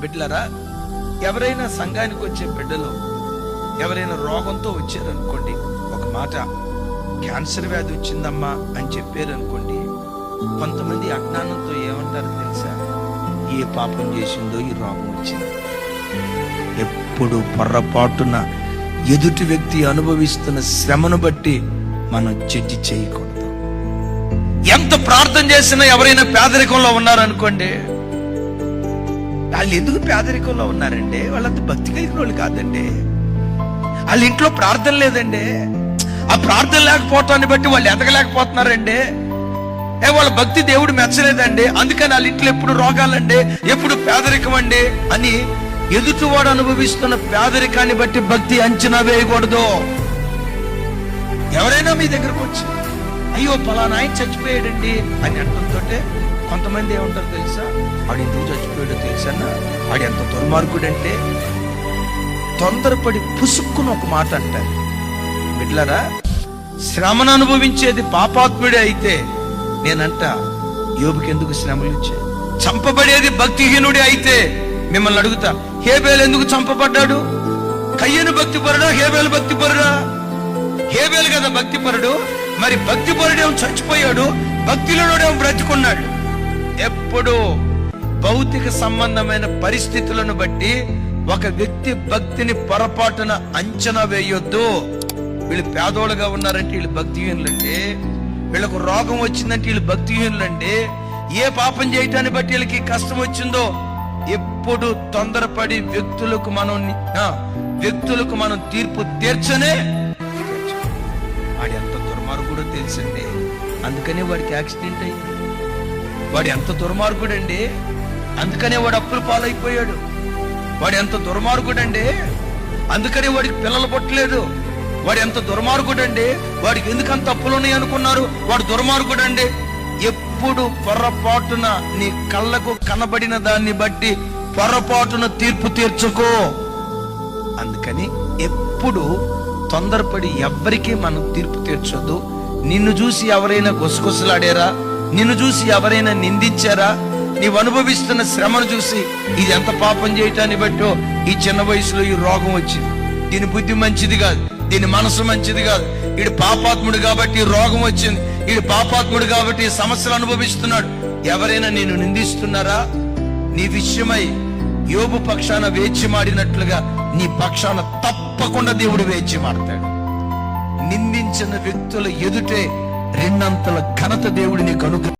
బిడ్డలారా, ఎవరైనా సంఘానికి వచ్చే బిడ్డలు ఎవరైనా రోగంతో వచ్చారనుకోండి, ఒక మాట క్యాన్సర్ వ్యాధి వచ్చిందమ్మా అని చెప్పారనుకోండి, కొంతమంది అజ్ఞానంతో ఏమంటారు తెలుసా? ఏ పాపం చేసిందో ఈ రోగం వచ్చింది. ఎప్పుడు పొర్రపాటున ఎదుటి వ్యక్తి అనుభవిస్తున్న శ్రమను బట్టి మనం జడ్జి చేయకూడదు. ఎంత ప్రార్థన చేసినా ఎవరైనా పేదరికంలో ఉన్నారనుకోండి, వాళ్ళు ఎందుకు పేదరికంలో ఉన్నారండి? వాళ్ళంత భక్తి కలిగిన వాళ్ళు కాదండి. వాళ్ళ ఇంట్లో ప్రార్థన లేదండి. ఆ ప్రార్థన లేకపోవటాన్ని బట్టి వాళ్ళు ఎదగలేకపోతున్నారండి. వాళ్ళ భక్తి దేవుడు మెచ్చలేదండి, అందుకని వాళ్ళ ఇంట్లో ఎప్పుడు రోగాలండి, ఎప్పుడు పేదరికం అండి అని ఎదుటివాడు అనుభవిస్తున్న పేదరికాన్ని బట్టి భక్తి అంచనా వేయకూడదు. ఎవరైనా మీ దగ్గరకు వచ్చి అయ్యో పలానా ఆయన చచ్చిపోయాడండి అని అంటుంటే కొంతమంది ఏమంటారు తెలుసా? వాడు ఎందుకు చచ్చిపోయాడో తెలుసా? వాడు ఎంత దుర్మార్గుడంటే తొందరపడి పుసుక్కుని ఒక మాట అంటారు. బిడ్డలారా, శ్రమను అనుభవించేది పాపాత్ముడే అయితే నేనంట యోబుకి ఎందుకు శ్రమలు వచ్చాయి? చంపబడేది భక్తిహీనుడే అయితే మిమ్మల్ని అడుగుతా, హేబేలు ఎందుకు చంపబడ్డాడు? కయ్యను భక్తిపరుడా, హేబేలు భక్తిపరుడా? హేబేలు కదా భక్తిపరుడు. మరి భక్తిపరుడేమో చచ్చిపోయాడు, భక్తిలోడేమో బ్రతికున్నాడు. ఎప్పుడు భౌతిక సంబంధమైన పరిస్థితులను బట్టి ఒక వ్యక్తి భక్తిని పొరపాటున అంచనా వేయొద్దు. వీళ్ళు పేదోళ్ళుగా ఉన్నారంటే వీళ్ళు భక్తిహీనులండి, వీళ్ళకు రోగం వచ్చిందంటే వీళ్ళు భక్తిహీనులండి, ఏ పాపం చేయటాన్ని బట్టి వీళ్ళకి కష్టం వచ్చిందో. ఎప్పుడు తొందరపడి వ్యక్తులకు మనం తీర్పు తీర్చనే. వాడు ఎంత దుర్మార్గుడో తెలుసండి, అందుకనే వాడికి యాక్సిడెంట్ అయింది. వాడు ఎంత దుర్మార్గుడండి, అందుకనే వాడు అప్పుల పాలైపోయాడు. వాడు ఎంత దుర్మార్గుడండి, అందుకనే వాడికి పిల్లలు పుట్టలేదు. వాడు ఎంత దుర్మార్గుడండి, వాడికి ఎందుకంత అప్పులు ఉన్నాయి అనుకున్నారు, వాడు దుర్మార్గుడండి. ఎప్పుడు పొరపాటున నీ కళ్ళకు కనబడిన దాన్ని బట్టి పొరపాటున తీర్పు తీర్చుకో. అందుకని ఎప్పుడు తొందరపడి ఎవ్వరికీ మనం తీర్పు తీర్చొద్దు. నిన్ను చూసి ఎవరైనా గుసగుసలాడారా, నిన్ను చూసి ఎవరైనా నిందించారా, నీవు అనుభవిస్తున్న శ్రమను చూసి ఇది ఎంత పాపం చేయటాన్ని బట్టో ఈ చిన్న వయసులో ఈ రోగం వచ్చింది, దీని బుద్ధి మంచిది కాదు, దీని మనసు మంచిది కాదు, వీడు పాపాత్ముడు కాబట్టి ఈ రోగం వచ్చింది, వీడు పాపాత్ముడు కాబట్టి ఈ సమస్యలు అనుభవిస్తున్నాడు. ఎవరైనా నేను నిందిస్తున్నారా? నీ విషయమై యోబు పక్షాన వేచి మాడినట్లుగా నీ పక్షాన తప్పకుండా దేవుడు వేచి మాడతాడు. నిందించిన వ్యక్తుల ఎదుటే రెండంతల ఘనత దేవుడు నీకు అనుగ్రహిస్తాడు.